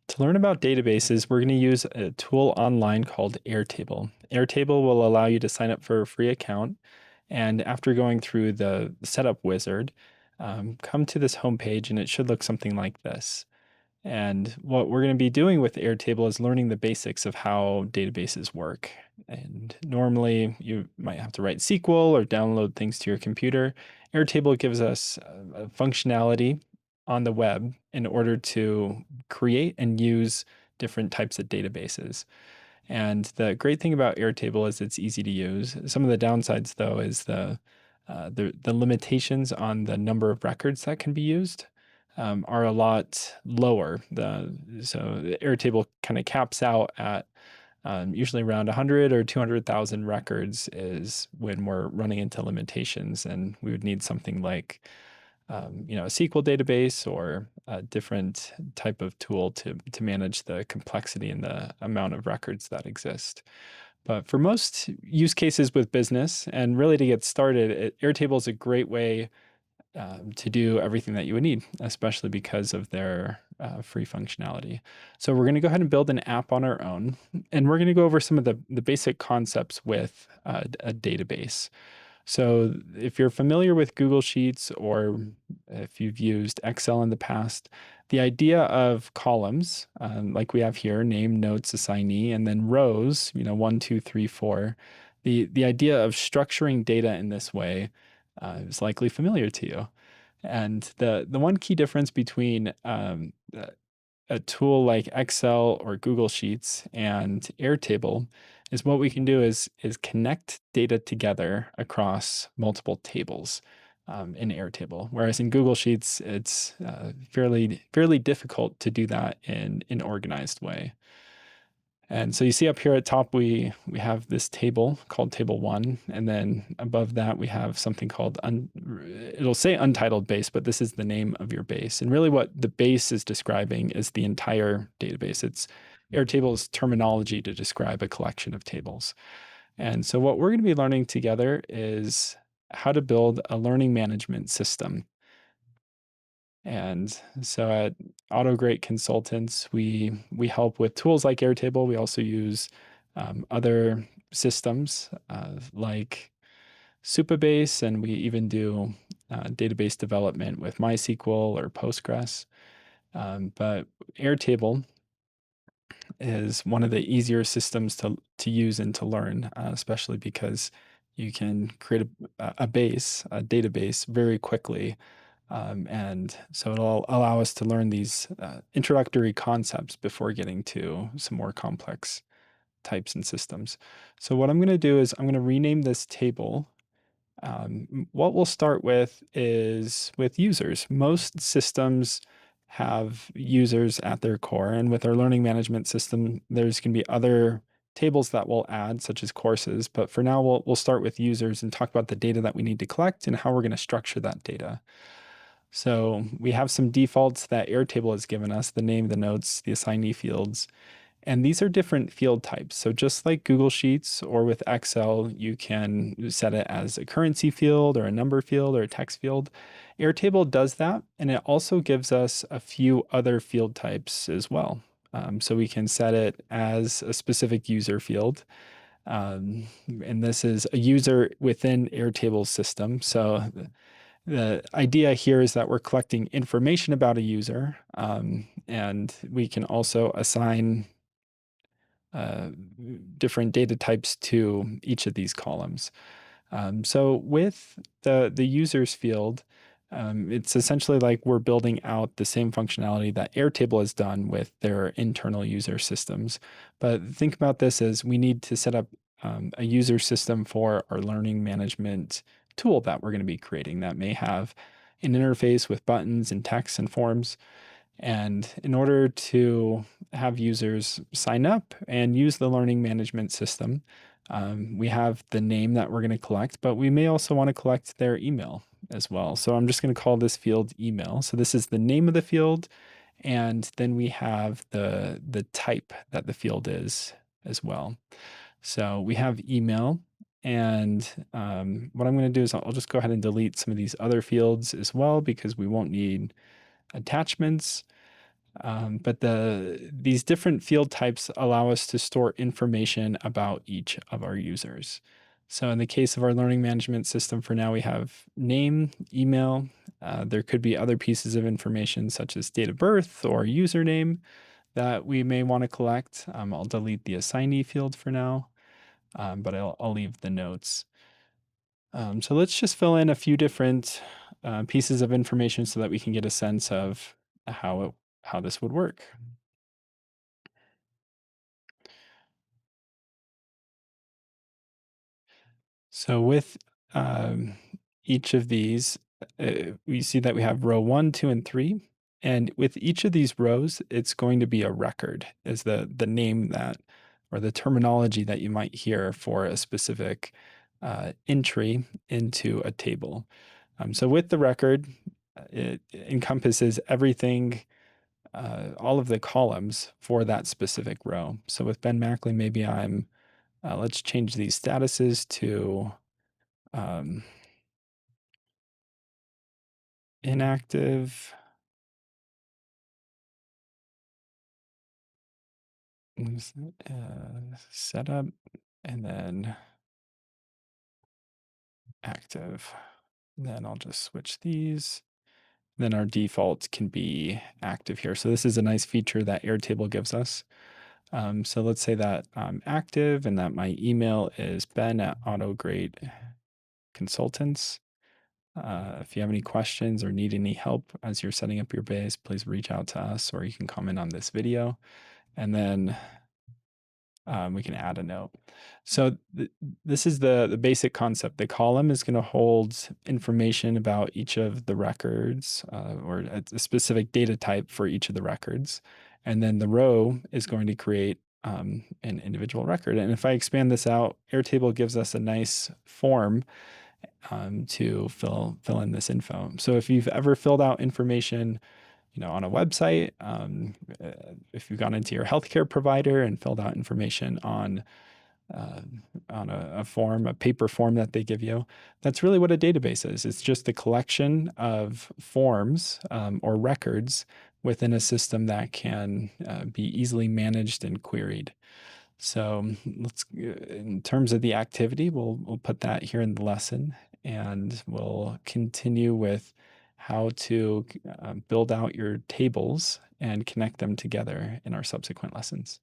To learn about databases, we're going to use a tool online called Airtable. Airtable will allow you to sign up for a free account. And after going through the setup wizard, come to this homepage and it should look something like this. And what we're going to be doing with Airtable is learning the basics of how databases work. And normally you might have to write SQL or download things to your computer. Airtable gives us a functionality on the web in order to create and use different types of databases. And the great thing about Airtable is it's easy to use. Some of the downsides, though, is the limitations on the number of records that can be used are a lot lower. So the Airtable kind of caps out at usually around 100 or 200,000 records is when we're running into limitations, and we would need something like a SQL database or a different type of tool to manage the complexity and the amount of records that exist. But for most use cases with business and really to get started, Airtable is a great way to do everything that you would need, especially because of their free functionality. So we're going to go ahead and build an app on our own, and we're going to go over some of the basic concepts with a database. So if you're familiar with Google Sheets or if you've used Excel in the past, the idea of columns, like we have here, name, notes, assignee, and then rows, 1, 2, 3, 4, the idea of structuring data in this way is likely familiar to you. And the one key difference between a tool like Excel or Google Sheets and Airtable is what we can do is connect data together across multiple tables in Airtable. Whereas in Google Sheets, it's fairly difficult to do that in an organized way. And so you see up here at top, we have this table called table one, and then above that we have something called, it'll say untitled base, but this is the name of your base. And really what the base is describing is the entire database. It's Airtable's terminology to describe a collection of tables. And so what we're going to be learning together is how to build a learning management system. And so at AutoGreat Consultants, we help with tools like Airtable. We also use other systems like Supabase, and we even do database development with MySQL or Postgres. But Airtable is one of the easier systems to use and to learn, especially because you can create a database very quickly. And so it'll allow us to learn these introductory concepts before getting to some more complex types and systems. So what I'm going to do is I'm going to rename this table. What we'll start with is with users. Most systems have users at their core, and with our learning management system, there's going to be other tables that we'll add, such as courses. But for now, we'll start with users and talk about the data that we need to collect and how we're going to structure that data. So we have some defaults that Airtable has given us, the name, the notes, the assignee fields, and these are different field types. So just like Google Sheets or with Excel, you can set it as a currency field or a number field or a text field. Airtable does that, and it also gives us a few other field types as well. So we can set it as a specific user field. And this is a user within Airtable's system. So the idea here is that we're collecting information about a user, and we can also assign uh, different data types to each of these columns. So with the users field, it's essentially like we're building out the same functionality that Airtable has done with their internal user systems. But think about this as we need to set up a user system for our learning management tool that we're going to be creating that may have an interface with buttons and text and forms. And in order to have users sign up and use the learning management system, we have the name that we're going to collect, but we may also want to collect their email as well. So I'm just going to call this field email. So this is the name of the field, and then we have the type that the field is as well. So we have email, and what I'm going to do is I'll just go ahead and delete some of these other fields as well because we won't need attachments. But these different field types allow us to store information about each of our users. So in the case of our learning management system, for now, we have name, email. There could be other pieces of information such as date of birth or username that we may want to collect. I'll delete the assignee field for now, but I'll leave the notes. So let's just fill in a few different pieces of information so that we can get a sense of how this would work. So with um, each of these, we see that we have row 1, 2, and 3. And with each of these rows, it's going to be a record, is the name that, or the terminology that you might hear for a specific entry into a table. So with the record, it encompasses everything, all of the columns for that specific row. So with Ben Mackley, maybe let's change these statuses to um, inactive, setup, and then active. Then I'll just switch these. Then our default can be active here. So this is a nice feature that Airtable gives us. So let's say that I'm active and that my email is ben@AutoGrade Consultants. If you have any questions or need any help as you're setting up your base, please reach out to us or you can comment on this video. And then we can add a note. So this is the basic concept. The column is going to hold information about each of the records or a specific data type for each of the records. And then the row is going to create an individual record. And if I expand this out, Airtable gives us a nice form to fill in this info. So if you've ever filled out information on a website, if you've gone into your healthcare provider and filled out information uh, on a form, a paper form that they give you, that's really what a database is. It's just a collection of forms or records within a system that can be easily managed and queried. So in terms of the activity, we'll put that here in the lesson, and we'll continue with how to build out your tables and connect them together in our subsequent lessons.